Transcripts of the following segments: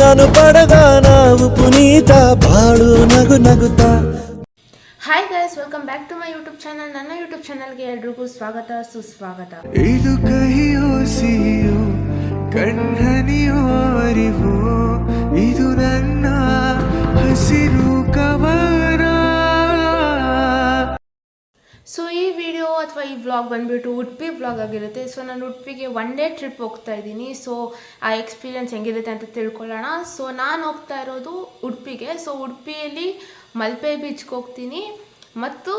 ನಾನು ಪಡೆದ ನಾವು ಪುನೀತ ಬಾಳು ನಗು ನಗುತ್ತಾ. Hi guys, welcome back to my YouTube channel. ನನ್ನ ಯೂಟ್ಯೂಬ್ ಚಾನಲ್ಗೆ ಎಲ್ರಿಗೂ ಸ್ವಾಗತ ಸುಸ್ವಾಗತ. ಇದು ಕಹಿಯೋ ಸಿಹಿಯೋ ಕಣ್ಣನಿಯೋ ಅರಿವೋ ಇದು ನನ್ನ ಹಸಿರು ಕವನ. ಸೊ ಈ ವಿಡಿಯೋ ಅಥವಾ ಈ ವ್ಲಾಗ್ ಬಂದುಬಿಟ್ಟು ಉಡುಪಿ ವ್ಲಾಗ್ ಆಗಿರುತ್ತೆ. ಸೊ ನಾನು ಉಡುಪಿಗೆ ಒನ್ ಡೇ ಟ್ರಿಪ್ ಹೋಗ್ತಾ ಇದ್ದೀನಿ. ಸೊ ಆ ಎಕ್ಸ್ಪೀರಿಯನ್ಸ್ ಹೆಂಗಿರುತ್ತೆ ಅಂತ ತಿಳ್ಕೊಳ್ಳೋಣ. ಸೊ ನಾನು ಹೋಗ್ತಾ ಇರೋದು ಉಡುಪಿಗೆ. ಸೊ ಉಡುಪಿಯಲ್ಲಿ ಮಲ್ಪೆ ಬೀಚ್ಗೆ ಹೋಗ್ತೀನಿ ಮತ್ತು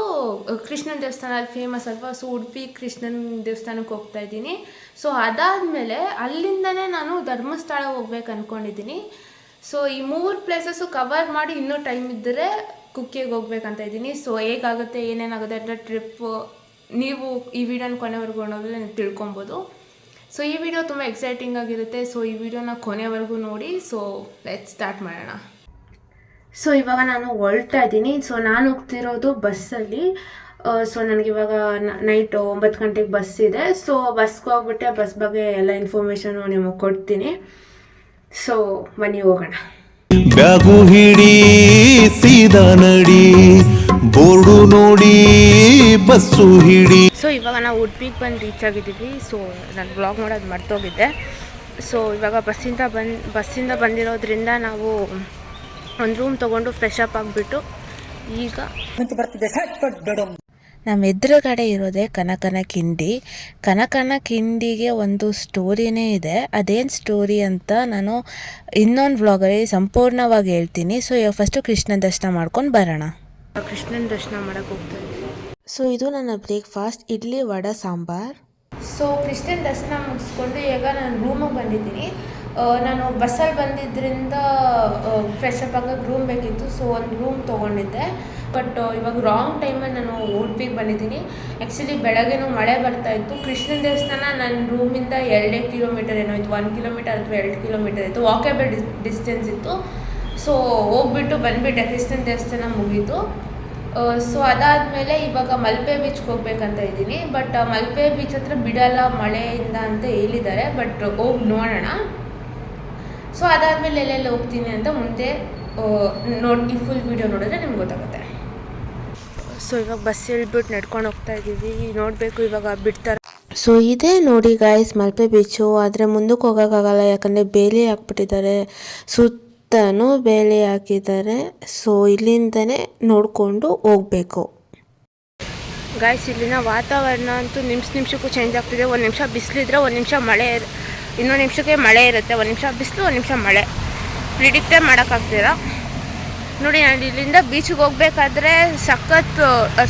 ಕೃಷ್ಣನ ದೇವಸ್ಥಾನ ಅಲ್ಲಿ ಫೇಮಸ್ ಅಲ್ವಾ. ಸೊ ಉಡುಪಿ ಕೃಷ್ಣನ ದೇವಸ್ಥಾನಕ್ಕೆ ಹೋಗ್ತಾ ಇದ್ದೀನಿ. ಸೊ ಅದಾದಮೇಲೆ ಅಲ್ಲಿಂದನೇ ನಾನು ಧರ್ಮಸ್ಥಳ ಹೋಗ್ಬೇಕು ಅಂದ್ಕೊಂಡಿದ್ದೀನಿ. ಸೊ ಈ 3 ಪ್ಲೇಸಸ್ಸು ಕವರ್ ಮಾಡಿ ಇನ್ನೂ ಟೈಮ್ ಇದ್ದರೆ ಕುಕ್ಕಿಗೆ ಹೋಗ್ಬೇಕಂತ ಇದ್ದೀನಿ. ಸೊ ಹೇಗಾಗುತ್ತೆ ಏನೇನಾಗುತ್ತೆ ಅಂತ ಟ್ರಿಪ್ ನೀವು ಈ ವಿಡಿಯೋನ ಕೊನೆವರೆಗೂ ನೋಡಿದ್ರೆ ನೀವು ತಿಳ್ಕೊಬೋದು. ಸೊ ಈ ವಿಡಿಯೋ ತುಂಬ ಎಕ್ಸೈಟಿಂಗ್ ಆಗಿರುತ್ತೆ. ಸೊ ಈ ವಿಡಿಯೋನ ಕೊನೆವರೆಗೂ ನೋಡಿ. ಸೊ ಲೆಟ್ಸ್ ಸ್ಟಾರ್ಟ್ ಮಾಡೋಣ. ಸೊ ಇವಾಗ ನಾನು ಹೊರಡ್ತಾ ಇದ್ದೀನಿ. ಸೊ ನಾನು ಹೋಗ್ತಿರೋದು ಬಸ್ಸಲ್ಲಿ. ಸೊ ನನಗಿವಾಗ ನೈಟ್ 9 ಗಂಟೆಗೆ ಬಸ್ ಇದೆ. ಸೊ ಬಸ್ಗೆ ಹೋಗ್ಬಿಟ್ಟೆ ಬಸ್ ಬಗ್ಗೆ ಎಲ್ಲ ಇನ್ಫಾರ್ಮೇಷನು ನಿಮಗೆ ಕೊಡ್ತೀನಿ. ಸೊ ಬನ್ನಿ ಹೋಗೋಣ. ಬ್ಯಾಗು ಹಿಡಿ ಸೀದಾ ನಡಿ ಬೋರ್ಡು ನೋಡಿ ಬಸ್ಸು ಹಿಡಿ. ಸೊ ಇವಾಗ ನಾವು ಉಡುಪಿಗೆ ಬಂದು ರೀಚ್ ಆಗಿದ್ದೀವಿ. ಸೊ ನಾನು ಬ್ಲಾಗ್ ಮಾಡೋದು ಮರ್ತೋಗಿದ್ದೆ. ಸೊ ಇವಾಗ ಬಸ್ಸಿಂದ ಬಂದಿರೋದ್ರಿಂದ ನಾವು ಒಂದು ರೂಮ್ ತೊಗೊಂಡು ಫ್ರೆಶ್ ಅಪ್ ಆಗಿಬಿಟ್ಟು ಈಗ ನಮ್ಮ ಎದುರುಗಡೆ ಇರೋದೇ ಕನಕನ ಕಿಂಡಿ. ಕನಕನ ಕಿಂಡಿಗೆ ಒಂದು ಸ್ಟೋರಿನೇ ಇದೆ. ಅದೇನು ಸ್ಟೋರಿ ಅಂತ ನಾನು ಇನ್ನೊಂದು ವ್ಲಾಗಲ್ಲಿ ಸಂಪೂರ್ಣವಾಗಿ ಹೇಳ್ತೀನಿ. ಸೊ ಇವಾಗ ಫಸ್ಟು ಕೃಷ್ಣನ ದರ್ಶನ ಮಾಡ್ಕೊಂಡು ಬರೋಣ. ಕೃಷ್ಣನ ದರ್ಶನ ಮಾಡೋಕ್ಕೆ ಹೋಗ್ತಾ ಇದ್ದೀನಿ. ಸೊ ಇದು ನನ್ನ ಬ್ರೇಕ್ಫಾಸ್ಟ್, ಇಡ್ಲಿ ವಡೆ ಸಾಂಬಾರ್. ಸೊ ಕೃಷ್ಣನ ದರ್ಶನ ಮುಗಿಸ್ಕೊಂಡು ಈಗ ನಾನು ರೂಮಿಗೆ ಬಂದಿದ್ದೀನಿ. ನಾನು ಬಸ್ಸಲ್ಲಿ ಬಂದಿದ್ದರಿಂದ ಫ್ರೆಶ್ ಅಪ್ ಆಗೋಕ್ಕೆ ರೂಮ್ ಬೇಕಿತ್ತು. ಸೊ ಒಂದು ರೂಮ್ ತೊಗೊಂಡಿದ್ದೆ. ಬಟ್ ಇವಾಗ ರಾಂಗ್ ಟೈಮಲ್ಲಿ ನಾನು ಉಡುಪಿಗೆ ಬಂದಿದ್ದೀನಿ. ಆ್ಯಕ್ಚುಲಿ ಬೆಳಗ್ಗೆನೂ ಮಳೆ ಬರ್ತಾಯಿತ್ತು. ಕೃಷ್ಣನ ದೇವಸ್ಥಾನ ನನ್ನ ರೂಮಿಂದ 2 ಕಿಲೋಮೀಟರ್ ಏನೋ ಇತ್ತು, 1 ಕಿಲೋಮೀಟರ್ ಅಥವಾ 2 ಕಿಲೋಮೀಟರ್ ಇತ್ತು, ವಾಕೇಬಲ್ ಡಿಸ್ಟೆನ್ಸ್ ಇತ್ತು. ಸೊ ಹೋಗ್ಬಿಟ್ಟು ಬಂದುಬಿಟ್ಟೆ, ಕೃಷ್ಣನ ದೇವಸ್ಥಾನ ಮುಗೀತು. ಸೊ ಅದಾದಮೇಲೆ ಇವಾಗ ಮಲ್ಪೆ ಬೀಚ್ಗೆ ಹೋಗ್ಬೇಕಂತ ಇದ್ದೀನಿ. ಬಟ್ ಮಲ್ಪೆ ಬೀಚ್ ಹತ್ರ ಬಿಡಲ್ಲ ಮಳೆಯಿಂದ ಅಂತ ಹೇಳಿದ್ದಾರೆ. ಬಟ್ ಹೋಗಿ ನೋಡೋಣ. ಸೊ ಅದಾದಮೇಲೆ ಎಲ್ಲೆಲ್ಲಿ ಹೋಗ್ತೀನಿ ಅಂತ ಮುಂದೆ ಈ ಫುಲ್ ವೀಡಿಯೋ ನೋಡಿದ್ರೆ ನಿಮ್ಗೆ ಗೊತ್ತಾಗುತ್ತೆ. ಸೊ ಇವಾಗ ಬಸ್ ಇಳ್ಬಿಟ್ಟು ನಡ್ಕೊಂಡು ಹೋಗ್ತಾ ಇದ್ದೀವಿ. ನೋಡಬೇಕು ಇವಾಗ ಬಿಡ್ತಾರೆ. ಸೊ ಇದೇ ನೋಡಿ ಗಾಯ್ಸ್ ಮಲ್ಪೆ ಬೀಚು. ಆದರೆ ಮುಂದಕ್ಕೆ ಹೋಗೋಕ್ಕಾಗಲ್ಲ, ಯಾಕಂದರೆ ಬೇಲಿ ಹಾಕ್ಬಿಟ್ಟಿದ್ದಾರೆ, ಸುತ್ತಲೂ ಬೇಲಿ ಹಾಕಿದ್ದಾರೆ. ಸೊ ಇಲ್ಲಿಂದನೇ ನೋಡಿಕೊಂಡು ಹೋಗಬೇಕು. ಗಾಯ್ಸ್ ಇಲ್ಲಿನ ವಾತಾವರಣ ಅಂತೂ ನಿಮಿಷಕ್ಕೂ ಚೇಂಜ್ ಆಗ್ತಿದೆ. ಒಂದು ನಿಮಿಷ ಬಿಸಿಲಿದ್ರೆ ಒಂದು ನಿಮಿಷ ಮಳೆ, ಇನ್ನೊಂದು ನಿಮಿಷಕ್ಕೆ ಮಳೆ ಇರುತ್ತೆ, ಒಂದು ನಿಮಿಷ ಬಿಸಿಲು ಒಂದು ನಿಮಿಷ ಮಳೆ, ಪ್ರಿಡಿಕ್ಟೇ ಮಾಡೋಕ್ಕಾಗ್ತೀರ. ನೋಡಿ ನಾನು ಇಲ್ಲಿಂದ ಬೀಚಿಗೆ ಹೋಗ್ಬೇಕಾದ್ರೆ ಸಖತ್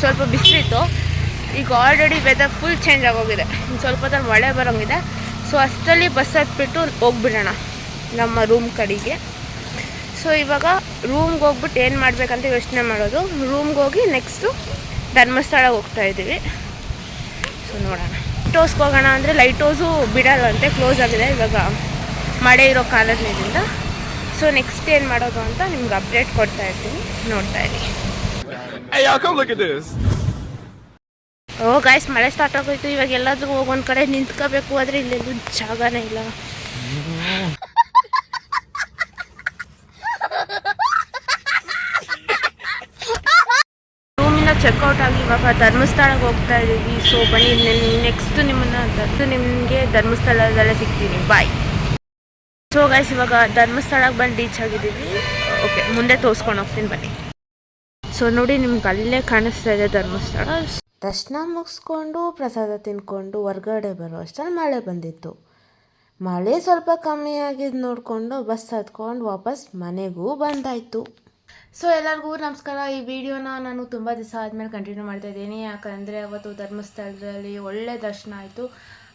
ಸ್ವಲ್ಪ ಬಿಸಿಲಿತ್ತು. ಈಗ ಆಲ್ರೆಡಿ ವೆದರ್ ಫುಲ್ ಚೇಂಜ್ ಆಗೋಗಿದೆ. ಇನ್ನು ಸ್ವಲ್ಪ ಹೊತ್ತಲ್ಲಿ ಮಳೆ ಬರೋಂಗಿದೆ. ಸೊ ಅಷ್ಟರಲ್ಲಿ ಬಸ್ ಹತ್ಬಿಟ್ಟು ಹೋಗ್ಬಿಡೋಣ ನಮ್ಮ ರೂಮ್ ಕಡೆಗೆ. ಸೊ ಇವಾಗ ರೂಮ್ಗೆ ಹೋಗ್ಬಿಟ್ಟು ಏನು ಮಾಡಬೇಕಂತ ಯೋಚನೆ ಮಾಡೋದು. ರೂಮ್ಗೆ ಹೋಗಿ ನೆಕ್ಸ್ಟು ಧರ್ಮಸ್ಥಳಕ್ಕೆ ಹೋಗ್ತಾ ಇದ್ದೀವಿ. ಸೊ ನೋಡೋಣ. ಲೈಟ್ ಹೌಸ್ಗೆ ಹೋಗೋಣ ಅಂದರೆ ಲೈಟ್ ಹೌಸು ಬಿಡಲ್ಲಂತೆ, ಕ್ಲೋಸ್ ಆಗಿದೆ ಇವಾಗ ಮಳೆ ಇರೋ ಕಾರಣದಿಂದ. ಸೊ ನೆಕ್ಸ್ಟ್ ಏನು ಮಾಡೋದು ಅಂತ ನಿಮ್ಗೆ ಅಪ್ಡೇಟ್ ಕೊಡ್ತಾ ಇರ್ತೀನಿ, ನೋಡ್ತಾ ಇದ್ದೀನಿ. ಓ ಗಾಯ್ಸ್ ಮಳೆ ಸ್ಟಾರ್ಟ್ ಆಗೋಯ್ತು. ಇವಾಗ ಎಲ್ಲಾದ್ರೂ ಹೋಗಿ ಒಂದು ಕಡೆ ನಿಂತ್ಕೋಬೇಕು ಆದರೆ ಇಲ್ಲೆಲ್ಲೂ ಜಾಗನೇ ಇಲ್ಲ. ರೂಮಿಂದ ಚೆಕ್ಔಟ್ ಆಗಿ ಇವಾಗ ಧರ್ಮಸ್ಥಳಕ್ಕೆ ಹೋಗ್ತಾ ಇದ್ದೀವಿ. ಸೊ ಬನ್ನಿ ನೆಕ್ಸ್ಟ್ ನಿಮಗೆ ಧರ್ಮಸ್ಥಳದಲ್ಲೇ ಸಿಗ್ತೀನಿ. ಬಾಯ್. ಸೊ ಗೈಸ್ ಇವಾಗ ಧರ್ಮಸ್ಥಳಕ್ಕೆ ಬಂದು ರೀಚ್ ಆಗಿದ್ದೀವಿ. ಓಕೆ ಮುಂದೆ ತೋರಿಸ್ಕೊಂಡು ಹೋಗ್ತೀನಿ ಬನ್ನಿ. ಸೊ ನೋಡಿ ನಿಮ್ಗೆ ಅಲ್ಲೇ ಕಾಣಿಸ್ತಾ ಇದೆ ಧರ್ಮಸ್ಥಳ. ದರ್ಶನ ಮುಗಿಸ್ಕೊಂಡು ಪ್ರಸಾದ ತಿನ್ಕೊಂಡು ಹೊರ್ಗಡೆ ಬರೋ ಅಷ್ಟರಲ್ಲಿ ಮಳೆ ಬಂದಿತ್ತು. ಮಳೆ ಸ್ವಲ್ಪ ಕಮ್ಮಿ ಆಗಿದ್ದು ನೋಡಿಕೊಂಡು ಬಸ್ ಹತ್ಕೊಂಡು ವಾಪಸ್ ಮನೆಗೂ ಬಂದಾಯಿತು. ಸೊ ಎಲ್ಲರಿಗೂ ನಮಸ್ಕಾರ. ಈ ವಿಡಿಯೋನ ನಾನು ತುಂಬ ದಿವಸ ಆದಮೇಲೆ ಕಂಟಿನ್ಯೂ ಮಾಡ್ತಾಯಿದ್ದೀನಿ. ಯಾಕಂದರೆ ಅವತ್ತು ಧರ್ಮಸ್ಥಳದಲ್ಲಿ ಒಳ್ಳೆ ದರ್ಶನ ಆಯಿತು.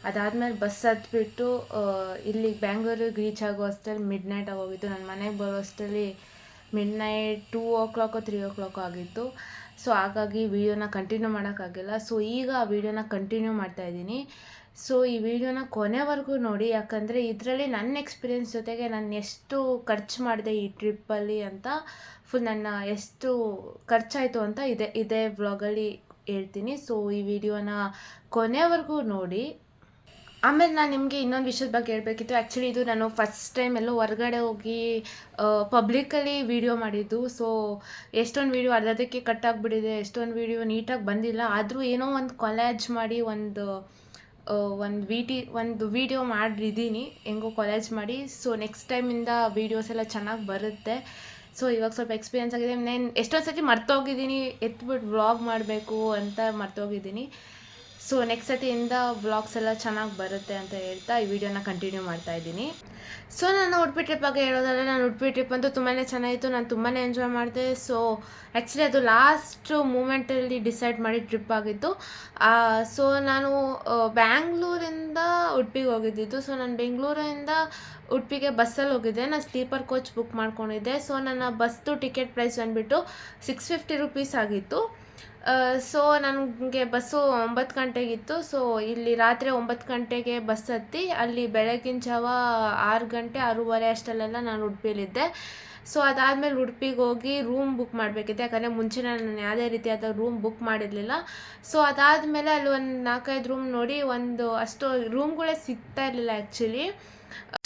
ಅದಾದಮೇಲೆ ಬಸ್ ಹತ್ಬಿಟ್ಟು ಇಲ್ಲಿಗೆ ಬ್ಯಾಂಗ್ಳೂರಿಗೆ ರೀಚ್ ಆಗೋ ಅಷ್ಟರಲ್ಲಿ ಮಿಡ್ ನೈಟ್ ಆಗೋಗಿತ್ತು. ನನ್ನ ಮನೆಗೆ ಬರೋ ಅಷ್ಟರಲ್ಲಿ ಮಿಡ್ ನೈಟ್ 2 o'clock 3 o'clock ಆಗಿತ್ತು. ಸೊ ಹಾಗಾಗಿ ವಿಡಿಯೋನ ಕಂಟಿನ್ಯೂ ಮಾಡೋಕ್ಕಾಗಿಲ್ಲ. ಸೊ ಈಗ ಆ ವಿಡಿಯೋನ ಕಂಟಿನ್ಯೂ ಮಾಡ್ತಾಯಿದ್ದೀನಿ. ಸೊ ಈ ವಿಡಿಯೋನ ಕೊನೆವರೆಗೂ ನೋಡಿ, ಯಾಕಂದರೆ ಇದರಲ್ಲಿ ನನ್ನ ಎಕ್ಸ್ಪೀರಿಯೆನ್ಸ್ ಜೊತೆಗೆ ನಾನು ಎಷ್ಟು ಖರ್ಚು ಮಾಡಿದೆ ಈ ಟ್ರಿಪ್ಪಲ್ಲಿ ಅಂತ, ಫುಲ್ ನನ್ನ ಎಷ್ಟು ಖರ್ಚಾಯಿತು ಅಂತ ಇದೇ ವ್ಲಾಗಲ್ಲಿ ಹೇಳ್ತೀನಿ. ಸೊ ಈ ವಿಡಿಯೋನ ಕೊನೆವರೆಗೂ ನೋಡಿ. ಆಮೇಲೆ ನಾನು ನಿಮಗೆ ಇನ್ನೊಂದು ವಿಷಯದ ಬಗ್ಗೆ ಹೇಳಬೇಕಿತ್ತು. ಆ್ಯಕ್ಚುಲಿ ಇದು ನಾನು ಫಸ್ಟ್ ಟೈಮ್ ಎಲ್ಲೋ ಹೊರಗಡೆ ಹೋಗಿ ಪಬ್ಲಿಕಲ್ಲಿ ವೀಡಿಯೋ ಮಾಡಿದ್ದು. ಸೊ ಎಷ್ಟೊಂದು ವೀಡಿಯೋ ಅರ್ಧಕ್ಕೆ ಕಟ್ ಆಗಿಬಿಟ್ಟಿದೆ, ಎಷ್ಟೊಂದು ವೀಡಿಯೋ ನೀಟಾಗಿ ಬಂದಿಲ್ಲ. ಆದರೂ ಏನೋ ಒಂದು ಕೊಲ್ಯಾಜ್ ಮಾಡಿ ಒಂದು ವೀಡಿಯೋ ಮಾಡಿದ್ದೀನಿ, ಹೆಂಗೋ ಕೊಲ್ಯಾಜ್ ಮಾಡಿ. ಸೊ ನೆಕ್ಸ್ಟ್ ಟೈಮಿಂದ ವೀಡಿಯೋಸ್ ಎಲ್ಲ ಚೆನ್ನಾಗಿ ಬರುತ್ತೆ. ಸೊ ಇವಾಗ ಸ್ವಲ್ಪ ಎಕ್ಸ್ಪೀರಿಯೆನ್ಸ್ ಆಗಿದೆ. ನಾನು ಎಷ್ಟೊಂದು ಸರ್ತಿ ಮರ್ತೋಗಿದ್ದೀನಿ, ಎತ್ಬಿಟ್ಟು ವ್ಲಾಗ್ ಮಾಡಬೇಕು ಅಂತ ಮರ್ತೋಗಿದ್ದೀನಿ. ಸೊ ನೆಕ್ಸ್ಟ್ ಸತಿಯಿಂದ ವ್ಲಾಗ್ಸ್ ಎಲ್ಲ ಚೆನ್ನಾಗಿ ಬರುತ್ತೆ ಅಂತ ಹೇಳ್ತಾ ಈ ವಿಡಿಯೋನ ಕಂಟಿನ್ಯೂ ಮಾಡ್ತಾಯಿದ್ದೀನಿ. ಸೊ ನಾನು ಉಡುಪಿ ಟ್ರಿಪ್ ಬಗ್ಗೆ ಹೇಳೋದಾದರೆ, ನಾನು ಉಡುಪಿ ಟ್ರಿಪ್ ಅಂತೂ ತುಂಬಾ ಚೆನ್ನಾಗಿತ್ತು, ನಾನು ತುಂಬಾ ಎಂಜಾಯ್ ಮಾಡಿದೆ. ಸೊ ಆ್ಯಕ್ಚುಲಿ ಅದು ಲಾಸ್ಟ್ ಮೂಮೆಂಟಲ್ಲಿ ಡಿಸೈಡ್ ಮಾಡಿ ಟ್ರಿಪ್ ಆಗಿತ್ತು. ಸೊ ನಾನು ಬ್ಯಾಂಗ್ಳೂರಿಂದ ಉಡುಪಿಗೆ ಹೋಗಿದ್ದಿದ್ದು. ಸೊ ನಾನು ಬೆಂಗಳೂರಿಂದ ಉಡುಪಿಗೆ ಬಸ್ಸಲ್ಲಿ ಹೋಗಿದ್ದೆ, ನಾನು ಸ್ಲೀಪರ್ ಕೋಚ್ ಬುಕ್ ಮಾಡ್ಕೊಂಡಿದ್ದೆ. ಸೊ ನನ್ನ ಬಸ್ದು ಟಿಕೆಟ್ ಪ್ರೈಸ್ ಬಂದುಬಿಟ್ಟು 650 ರೂಪೀಸ್ ಆಗಿತ್ತು. ಸೊ ನನಗೆ ಬಸ್ಸು 9 ಗಂಟೆಗಿತ್ತು. ಸೊ ಇಲ್ಲಿ ರಾತ್ರಿ 9 ಗಂಟೆಗೆ ಬಸ್ ಹತ್ತಿ ಅಲ್ಲಿ ಬೆಳಗಿನ ಜಾವ 6 ಗಂಟೆ 6:30 ಅಷ್ಟರಲ್ಲೆಲ್ಲ ನಾನು ಉಡುಪಿಲಿದ್ದೆ. ಸೊ ಅದಾದಮೇಲೆ ಉಡುಪಿಗೆ ಹೋಗಿ ರೂಮ್ ಬುಕ್ ಮಾಡಬೇಕಿತ್ತು, ಯಾಕಂದರೆ ಮುಂಚೆ ನಾನು ಯಾವುದೇ ರೀತಿಯಾದ ರೂಮ್ ಬುಕ್ ಮಾಡಿರಲಿಲ್ಲ. ಸೊ ಅದಾದಮೇಲೆ ಅಲ್ಲಿ ಒಂದು 4-5 ರೂಮ್ ನೋಡಿ ಅಷ್ಟು ರೂಮ್ಗಳೇ ಸಿಗ್ತಾ ಇರಲಿಲ್ಲ actually.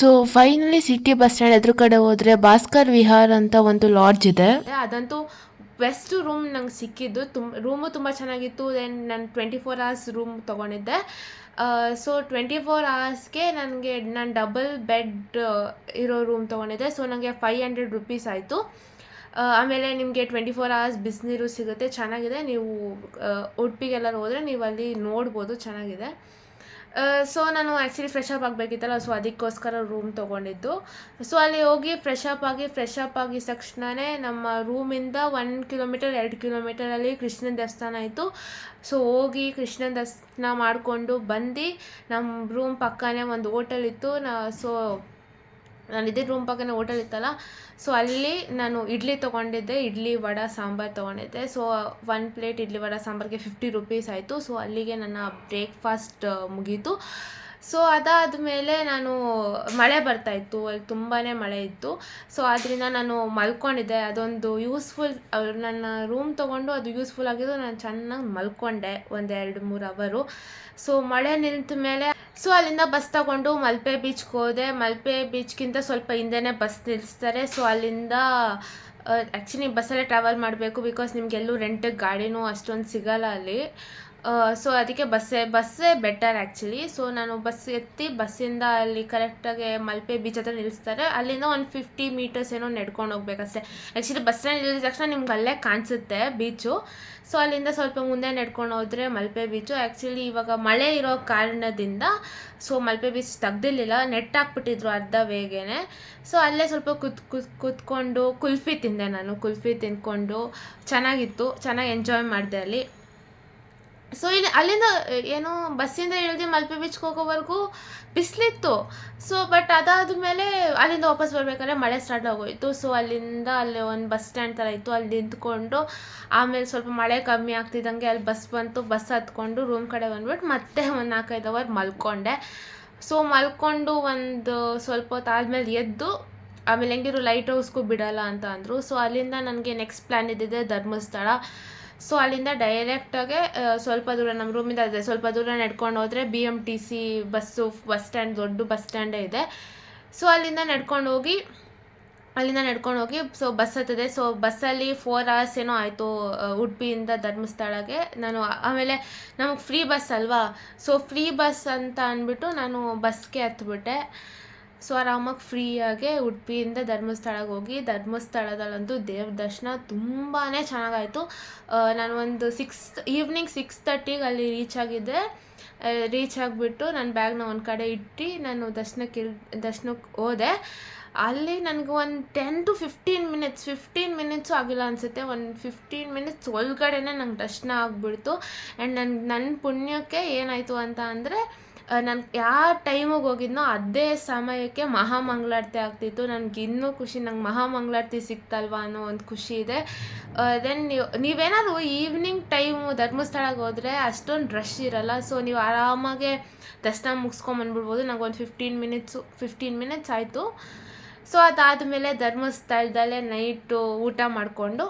So finally city bus stand ಎದುರು ಕಡೆ ಹೋದರೆ ಭಾಸ್ಕರ್ ವಿಹಾರ್ ಅಂತ ಒಂದು ಲಾಡ್ಜ್ ಇದೆ. ಅದಂತೂ ಬೆಸ್ಟ್ ರೂಮ್ ನಂಗೆ ಸಿಕ್ಕಿದ್ದು. ರೂಮು ತುಂಬ ಚೆನ್ನಾಗಿತ್ತು. ದೆನ್ ನಾನು 24 hours ರೂಮ್ ತೊಗೊಂಡಿದ್ದೆ. ಸೊ 24 hours ನಾನು ಡಬಲ್ ಬೆಡ್ ಇರೋ ರೂಮ್ ತೊಗೊಂಡಿದ್ದೆ. ಸೊ ನನಗೆ 500 ರೂಪೀಸ್ ಆಯಿತು. ಆಮೇಲೆ ನಿಮಗೆ 24 hours ಬಿಸಿನೀರು ಸಿಗುತ್ತೆ, ಚೆನ್ನಾಗಿದೆ. ನೀವು ಉಡುಪಿಗೆಲ್ಲರೂ ಹೋದರೆ ನೀವು ಅಲ್ಲಿ ನೋಡ್ಬೋದು, ಚೆನ್ನಾಗಿದೆ. ಸೊ ನಾನು ಆ್ಯಕ್ಚುಲಿ ಫ್ರೆಶ್ ಅಪ್ ಆಗಬೇಕಿತ್ತಲ್ಲ, ಸೊ ಅದಕ್ಕೋಸ್ಕರ ರೂಮ್ ತೊಗೊಂಡಿದ್ದು. ಸೊ ಅಲ್ಲಿ ಹೋಗಿ ಫ್ರೆಶ್ ಅಪ್ ಆಗಿದ ತಕ್ಷಣವೇ ನಮ್ಮ ರೂಮಿಂದ 1 ಕಿಲೋಮೀಟರ್ 2 ಕಿಲೋಮೀಟರಲ್ಲಿ ಕೃಷ್ಣನ ದೇವಸ್ಥಾನ ಇತ್ತು. ಸೊ ಹೋಗಿ ಕೃಷ್ಣನ ದರ್ಶನ ಮಾಡಿಕೊಂಡು ಬಂದು ನಮ್ಮ ರೂಮ್ ಪಕ್ಕನೇ ಒಂದು ಹೋಟೆಲ್ ಇತ್ತು. ಸೊ ನಾನಿದ್ದ ರೂಮ್ ಪಕ್ಕನೇ ಹೋಟೆಲ್ ಇತ್ತಲ್ಲ, ಸೊ ಅಲ್ಲಿ ನಾನು ಇಡ್ಲಿ ತೊಗೊಂಡಿದ್ದೆ, ಇಡ್ಲಿ ವಡೆ ಸಾಂಬಾರು ತೊಗೊಂಡಿದ್ದೆ. ಸೊ 1 ಪ್ಲೇಟ್ ಇಡ್ಲಿ ವಡೆ ಸಾಂಬಾರಿಗೆ 50 ರೂಪೀಸ್ ಆಯಿತು. ಸೊ ಅಲ್ಲಿಗೆ ನನ್ನ ಬ್ರೇಕ್ಫಾಸ್ಟ್ ಮುಗೀತು. ಸೊ ಅದಾದಮೇಲೆ ಮಳೆ ಬರ್ತಾಯಿತ್ತು, ಅಲ್ಲಿ ತುಂಬಾ ಮಳೆ ಇತ್ತು. ಸೊ ಆದ್ದರಿಂದ ನಾನು ಮಲ್ಕೊಂಡಿದ್ದೆ. ಅದೊಂದು ಯೂಸ್ಫುಲ್, ನನ್ನ ರೂಮ್ ತೊಗೊಂಡು ಅದು ಯೂಸ್ಫುಲ್ ಆಗಿದ್ದು, ನಾನು ಚೆನ್ನಾಗಿ ಮಲ್ಕೊಂಡೆ 1-2-3 ಅವರು. ಸೊ ಮಳೆ ನಿಂತ ಮೇಲೆ ಸೊ ಅಲ್ಲಿಂದ ಬಸ್ ತಗೊಂಡು ಮಲ್ಪೆ ಬೀಚ್ಗೆ ಹೋದೆ. ಮಲ್ಪೆ ಬೀಚ್ಗಿಂತ ಸ್ವಲ್ಪ ಹಿಂದೆನೇ ಬಸ್ ನಿಲ್ಲಿಸ್ತಾರೆ. ಸೊ ಅಲ್ಲಿಂದ ಆ್ಯಕ್ಚುಲಿ ಬಸ್ಸಲ್ಲೇ ಟ್ರಾವೆಲ್ ಮಾಡಬೇಕು, ಬಿಕಾಸ್ ನಿಮಗೆಲ್ಲೂ ರೆಂಟಿಗೆ ಗಾಡಿನೂ ಅಷ್ಟೊಂದು ಸಿಗೋಲ್ಲ ಅಲ್ಲಿ. ಸೊ ಅದಕ್ಕೆ ಬಸ್ಸೇ ಬೆಟರ್ ಆ್ಯಕ್ಚುಲಿ. ಸೊ ನಾನು ಬಸ್ ಎತ್ತಿ ಬಸ್ಸಿಂದ ಅಲ್ಲಿ ಕರೆಕ್ಟಾಗಿ ಮಲ್ಪೆ ಬೀಚ್ ಹತ್ರ ನಿಲ್ಲಿಸ್ತಾರೆ. ಅಲ್ಲಿಂದ ಒಂದು 50 ಮೀಟರ್ಸ್ ಏನೋ ನಡ್ಕೊಂಡು ಹೋಗ್ಬೇಕಷ್ಟೆ. ಆ್ಯಕ್ಚುಲಿ ಬಸ್ ಸ್ಟ್ಯಾಂಡ್ ಇಳಿದ ತಕ್ಷಣ ನಿಮ್ಗೆ ಅಲ್ಲೇ ಕಾಣಿಸುತ್ತೆ ಬೀಚು. ಸೊ ಅಲ್ಲಿಂದ ಸ್ವಲ್ಪ ಮುಂದೆ ನಡ್ಕೊಂಡು ಹೋದರೆ ಮಲ್ಪೆ ಬೀಚು. ಆ್ಯಕ್ಚುಲಿ ಇವಾಗ ಮಳೆ ಇರೋ ಕಾರಣದಿಂದ ಸೊ ಮಲ್ಪೆ ಬೀಚ್ ತೆಗ್ದಿರಲಿಲ್ಲ, ನೆಟ್ ಹಾಕ್ಬಿಟ್ಟಿದ್ರು ಅರ್ಧ ವೇಗೇನೆ. ಸೊ ಅಲ್ಲೇ ಸ್ವಲ್ಪ ಕೂತ್ಕೊಂಡು ಕುಲ್ಫಿ ತಿಂದೆ. ನಾನು ಕುಲ್ಫಿ ತಿಂದ್ಕೊಂಡು ಚೆನ್ನಾಗಿತ್ತು, ಚೆನ್ನಾಗಿ ಎಂಜಾಯ್ ಮಾಡಿದೆ ಅಲ್ಲಿ. ಸೊ ಅಲ್ಲಿಂದ ಏನು ಬಸ್ಸಿಂದ ಇಳಿದು ಮಲ್ಪೆ ಬೀಚ್ಗೆ ಹೋಗೋವರೆಗೂ ಬಿಸಿಲಿತ್ತು. ಸೊ ಬಟ್ ಅದಾದಮೇಲೆ ಅಲ್ಲಿಂದ ವಾಪಸ್ ಬರಬೇಕಾದ್ರೆ ಮಳೆ ಸ್ಟಾರ್ಟ್ ಆಗೋಯಿತು. ಸೊ ಅಲ್ಲಿಂದ ಅಲ್ಲಿ ಒಂದು ಬಸ್ ಸ್ಟ್ಯಾಂಡ್ ಥರ ಇತ್ತು, ಅಲ್ಲಿ ನಿಂತ್ಕೊಂಡು ಆಮೇಲೆ ಸ್ವಲ್ಪ ಮಳೆ ಕಮ್ಮಿ ಆಗ್ತಿದ್ದಂಗೆ ಅಲ್ಲಿ ಬಸ್ ಬಂತು. ಬಸ್ ಹತ್ಕೊಂಡು ರೂಮ್ ಕಡೆ ಬಂದ್ಬಿಟ್ಟು ಮತ್ತೆ ಒಂದು 4-5 ಅವರ್ ಮಲ್ಕೊಂಡೆ. ಸೊ ಮಲ್ಕೊಂಡು ಒಂದು ಸ್ವಲ್ಪ ಹೊತ್ತು ಆದಮೇಲೆ ಎದ್ದು ಆಮೇಲೆ ಹೆಂಗಿರು ಲೈಟ್ ಹೌಸ್ಗೂ ಬಿಡೋಲ್ಲ ಅಂತ ಅಂದರು. ಸೊ ಅಲ್ಲಿಂದ ನನಗೆ ನೆಕ್ಸ್ಟ್ ಪ್ಲ್ಯಾನ್ ಇದ್ದಿದ್ದೆ ಧರ್ಮಸ್ಥಳ. ಸೊ ಅಲ್ಲಿಂದ ಡೈರೆಕ್ಟಾಗೆ ಸ್ವಲ್ಪ ದೂರ ನಮ್ಮ ರೂಮಿಂದ ಸ್ವಲ್ಪ ದೂರ ನಡ್ಕೊಂಡು ಹೋದರೆ BMTC ಬಸ್ ಸ್ಟ್ಯಾಂಡ್, ದೊಡ್ಡ ಬಸ್ ಸ್ಟ್ಯಾಂಡೇ ಇದೆ. ಸೊ ಅಲ್ಲಿಂದ ನಡ್ಕೊಂಡು ಹೋಗಿ ಸೊ ಬಸ್ ಹತ್ತದೆ. ಸೊ ಬಸ್ಸಲ್ಲಿ 4 hours ಏನೋ ಆಯಿತು ಉಡುಪಿಯಿಂದ ಧರ್ಮಸ್ಥಳಕ್ಕೆ. ಆಮೇಲೆ ನಮಗೆ ಫ್ರೀ ಬಸ್ ಅಲ್ವಾ, ಸೊ ಫ್ರೀ ಬಸ್ ಅಂತ ಅಂದ್ಬಿಟ್ಟು ನಾನು ಬಸ್ಗೆ ಹತ್ಬಿಟ್ಟೆ. ಸೊ ಆರಾಮಾಗಿ ಫ್ರೀಯಾಗೆ ಉಡುಪಿಯಿಂದ ಧರ್ಮಸ್ಥಳಕ್ಕೆ ಹೋಗಿ, ಧರ್ಮಸ್ಥಳದಲ್ಲಂತೂ ದೇವ್ರ ದರ್ಶನ ತುಂಬಾ ಚೆನ್ನಾಗಾಯಿತು. ನಾನು ಒಂದು ಈವ್ನಿಂಗ್ 6:30ಗೆ ಅಲ್ಲಿ ರೀಚ್ ಆಗಿಬಿಟ್ಟು ನನ್ನ ಬ್ಯಾಗ್ನ ಒಂದು ಕಡೆ ಇಟ್ಟು ನಾನು ದರ್ಶನಕ್ಕೆ ಹೋದೆ. ಅಲ್ಲಿ ನನಗೆ ಒಂದು 10 to 15 ಮಿನಿಟ್ಸು ಆಗಿಲ್ಲ ಅನಿಸುತ್ತೆ. ಒಂದು 15 ಮಿನಿಟ್ಸ್ ಒಳಗಡೆನೇ ನಂಗೆ ದರ್ಶನ ಆಗಿಬಿಡ್ತು. ಆ್ಯಂಡ್ ನನ್ನ ಪುಣ್ಯಕ್ಕೆ ಏನಾಯಿತು ಅಂತ ಅಂದರೆ, ನಾನು ಯಾವ ಟೈಮಿಗೆ ಹೋಗಿದ್ನೋ ಅದೇ ಸಮಯಕ್ಕೆ ಮಹಾಮಂಗಳಾರತಿ ಆಗ್ತಿತ್ತು. ನನಗೆ ಇನ್ನೂ ಖುಷಿ, ನಂಗೆ ಮಹಾಮಂಗಳಾರತಿ ಸಿಕ್ತಲ್ವಾ ಅನ್ನೋ ಒಂದು ಖುಷಿ ಇದೆ. ದೆನ್ ನೀವೇನಾದ್ರು ಈವ್ನಿಂಗ್ ಟೈಮು ಧರ್ಮಸ್ಥಳಕ್ಕೆ ಹೋದರೆ ಅಷ್ಟೊಂದು ರಶ್ ಇರಲ್ಲ. ಸೊ ನೀವು ಆರಾಮಾಗೆ ದರ್ಶನ ಮುಗಿಸ್ಕೊಂಬಂದ್ಬಿಡ್ಬೋದು. ನಂಗೆ ಒಂದು 15 ಮಿನಿಟ್ಸ್ ಆಯಿತು. ಸೊ ಅದಾದಮೇಲೆ ಧರ್ಮಸ್ಥಳದಲ್ಲೇ ನೈಟು ಊಟ ಮಾಡಿಕೊಂಡು,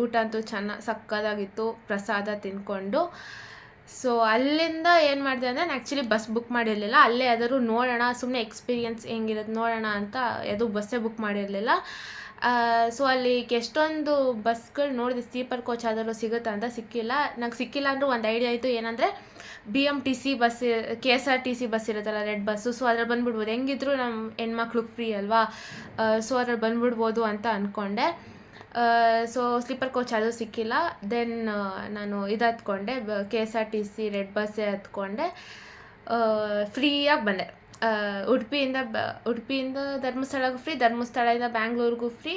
ಊಟ ಅಂತೂ ಸಕ್ಕತ್ತಾಗಿತ್ತು, ಪ್ರಸಾದ ತಿಂದ್ಕೊಂಡು ಸೊ ಅಲ್ಲಿಂದ ಏನು ಮಾಡಿದೆ ಅಂದರೆ ನಾನು ಆ್ಯಕ್ಚುಲಿ ಬಸ್ ಬುಕ್ ಮಾಡಿರಲಿಲ್ಲ, ಅಲ್ಲೇ ಯಾವ್ದಾದ್ರು ನೋಡೋಣ, ಸುಮ್ಮನೆ ಎಕ್ಸ್ಪೀರಿಯನ್ಸ್ ಹೆಂಗಿರೋದು ನೋಡೋಣ ಅಂತ ಯಾವುದೂ ಬಸ್ಸೇ ಬುಕ್ ಮಾಡಿರಲಿಲ್ಲ. ಸೊ ಅಲ್ಲಿ ಎಷ್ಟೊಂದು ಬಸ್ಗಳು ನೋಡಿದೆ, ಸ್ಲೀಪರ್ ಕೋಚ್ ಆದರೂ ಸಿಗುತ್ತಾ ಅಂತ, ಸಿಕ್ಕಿಲ್ಲ. ನಂಗೆ ಸಿಕ್ಕಿಲ್ಲ ಅಂದರೂ ಒಂದು ಐಡಿಯಾ ಆಯಿತು, ಏನಂದರೆ BMTC ಬಸ್, KSRTC ಬಸ್ ಇರುತ್ತಲ್ಲ, ರೆಡ್ ಬಸ್ಸು. ಸೊ ಅದ್ರಲ್ಲಿ ಬಂದುಬಿಡ್ಬೋದು, ಹೆಂಗಿದ್ರು ನಮ್ಮ ಹೆಣ್ಮಕ್ಳು ಫ್ರೀ ಅಲ್ವಾ, ಸೊ ಅದ್ರಲ್ಲಿ ಬಂದುಬಿಡ್ಬೋದು ಅಂತ ಅಂದ್ಕೊಂಡೆ. ಸೊ ಸ್ಲೀಪರ್ ಕೋಚ್ ಅದು ಸಿಕ್ಕಿಲ್ಲ. ದೆನ್ ನಾನು ಇದು ಹತ್ಕೊಂಡೆ, KSRTC ರೆಡ್ ಬಸ್ಸೇ ಹತ್ಕೊಂಡೆ, ಫ್ರೀಯಾಗಿ ಬಂದೆ. ಉಡುಪಿಯಿಂದ ಧರ್ಮಸ್ಥಳಗೂ ಫ್ರೀ, ಧರ್ಮಸ್ಥಳದಿಂದ ಬ್ಯಾಂಗ್ಳೂರಿಗೂ ಫ್ರೀ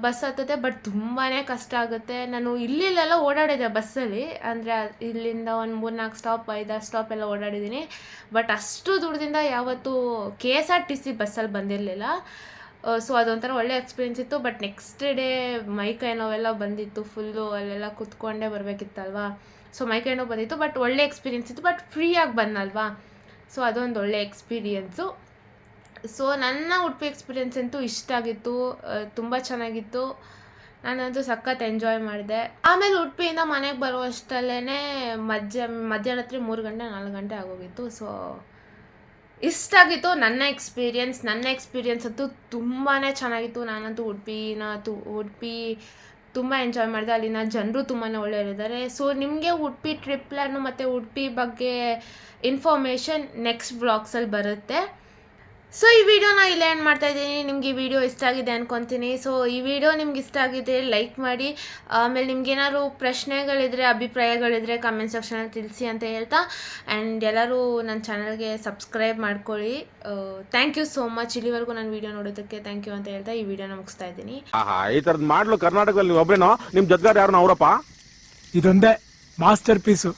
ಬಸ್ ಹತ್ತದೆ. ಬಟ್ ತುಂಬಾ ಕಷ್ಟ ಆಗುತ್ತೆ. ನಾನು ಇಲ್ಲೆಲ್ಲ ಓಡಾಡಿದೆ ಬಸ್ಸಲ್ಲಿ, ಅಂದರೆ ಇಲ್ಲಿಂದ ಒಂದು 3-4 ಸ್ಟಾಪ್ 5-6 ಸ್ಟಾಪ್ ಎಲ್ಲ ಓಡಾಡಿದ್ದೀನಿ. ಬಟ್ ಅಷ್ಟು ದೂರದಿಂದ ಯಾವತ್ತೂ KSRTC ಬಸ್ಸಲ್ಲಿ ಬಂದಿರಲಿಲ್ಲ. ಸೊ ಅದೊಂಥರ ಒಳ್ಳೆ ಎಕ್ಸ್ಪೀರಿಯೆನ್ಸ್ ಇತ್ತು. ಬಟ್ ನೆಕ್ಸ್ಟ್ ಡೇ ಮೈಕೈ ನೋವೆಲ್ಲ ಬಂದಿತ್ತು ಫುಲ್ಲು, ಅಲ್ಲೆಲ್ಲ ಕುತ್ಕೊಂಡೇ ಬರಬೇಕಿತ್ತಲ್ವಾ, ಸೊ ಮೈಕೈ ನೋವು ಬಂದಿತ್ತು. ಬಟ್ ಒಳ್ಳೆ ಎಕ್ಸ್ಪೀರಿಯೆನ್ಸ್ ಇತ್ತು, ಬಟ್ ಫ್ರೀಯಾಗಿ ಬಂದಲ್ವಾ, ಸೊ ಅದೊಂದು ಒಳ್ಳೆ ಎಕ್ಸ್ಪೀರಿಯೆನ್ಸು. ಸೊ ನನ್ನ ಉಡುಪಿ ಎಕ್ಸ್ಪೀರಿಯೆನ್ಸ್ ಅಂತೂ ಇಷ್ಟ ಆಗಿತ್ತು, ತುಂಬ ಚೆನ್ನಾಗಿತ್ತು. ನಾನಂತೂ ಸಖತ್ ಎಂಜಾಯ್ ಮಾಡಿದೆ. ಆಮೇಲೆ ಉಡುಪಿಯಿಂದ ಮನೆಗೆ ಬರುವಷ್ಟಲ್ಲೇ ಮಧ್ಯರಾತ್ರಿ 3 ಗಂಟೆ 4 ಗಂಟೆ ಆಗೋಗಿತ್ತು. ಸೊ ಇಷ್ಟ ಆಗಿತ್ತು ನನ್ನ ಎಕ್ಸ್ಪೀರಿಯೆನ್ಸ್ ಅಂತೂ ತುಂಬಾ ಚೆನ್ನಾಗಿತ್ತು. ನಾನಂತೂ ಉಡುಪಿ ತುಂಬ ಎಂಜಾಯ್ ಮಾಡಿದೆ. ಅಲ್ಲಿನ ಜನರು ತುಂಬಾ ಒಳ್ಳೆಯವರಿದ್ದಾರೆ. ಸೊ ನಿಮಗೆ ಉಡುಪಿ ಟ್ರಿಪ್ ಪ್ಲ್ಯಾನು ಮತ್ತು ಉಡುಪಿ ಬಗ್ಗೆ ಇನ್ಫಾರ್ಮೇಷನ್ ನೆಕ್ಸ್ಟ್ ವ್ಲಾಗ್ಸಲ್ಲಿ ಬರುತ್ತೆ. ಸೊ ಈ ವಿಡಿಯೋನ ಇಲ್ಲೇ ಎಂಡ್ ಮಾಡ್ತಾಯಿದ್ದೀನಿ. ನಿಮ್ಗೆ ಈ ವಿಡಿಯೋ ಇಷ್ಟ ಆಗಿದೆ ಅನ್ಕೊತೀನಿ. ಸೊ ಈ ವಿಡಿಯೋ ನಿಮ್ಗೆ ಇಷ್ಟ ಆಗಿದೆ ಲೈಕ್ ಮಾಡಿ. ಆಮೇಲೆ ನಿಮ್ಗೇನಾದ್ರು ಪ್ರಶ್ನೆಗಳಿದ್ರೆ, ಅಭಿಪ್ರಾಯಗಳಿದ್ರೆ ಕಮೆಂಟ್ ಸೆಕ್ಷನಲ್ಲಿ ತಿಳಿಸಿ ಅಂತ ಹೇಳ್ತಾ, ಆ್ಯಂಡ್ ಎಲ್ಲರೂ ನನ್ನ ಚಾನಲ್ಗೆ ಸಬ್ಸ್ಕ್ರೈಬ್ ಮಾಡ್ಕೊಳ್ಳಿ. Thank you so much. ಇಲ್ಲಿವರೆಗೂ ನನ್ನ ವಿಡಿಯೋ ನೋಡೋದಕ್ಕೆ ಥ್ಯಾಂಕ್ ಯು ಅಂತ ಹೇಳ್ತಾ ಈ ವಿಡಿಯೋನ ಮುಗಿಸ್ತಾ ಇದ್ದೀನಿ. ಈ ತರದ್ ಮಾಡ್ಲು ಕರ್ನಾಟಕದಲ್ಲಿ ಒಬ್ರೇನೋ, ನಿಮ್ ಜೊತೆಗಾರ ಯಾರು ಅವರಪ್ಪ? ಇದೊಂದೇ ಮಾಸ್ಟರ್ ಪೀಸು.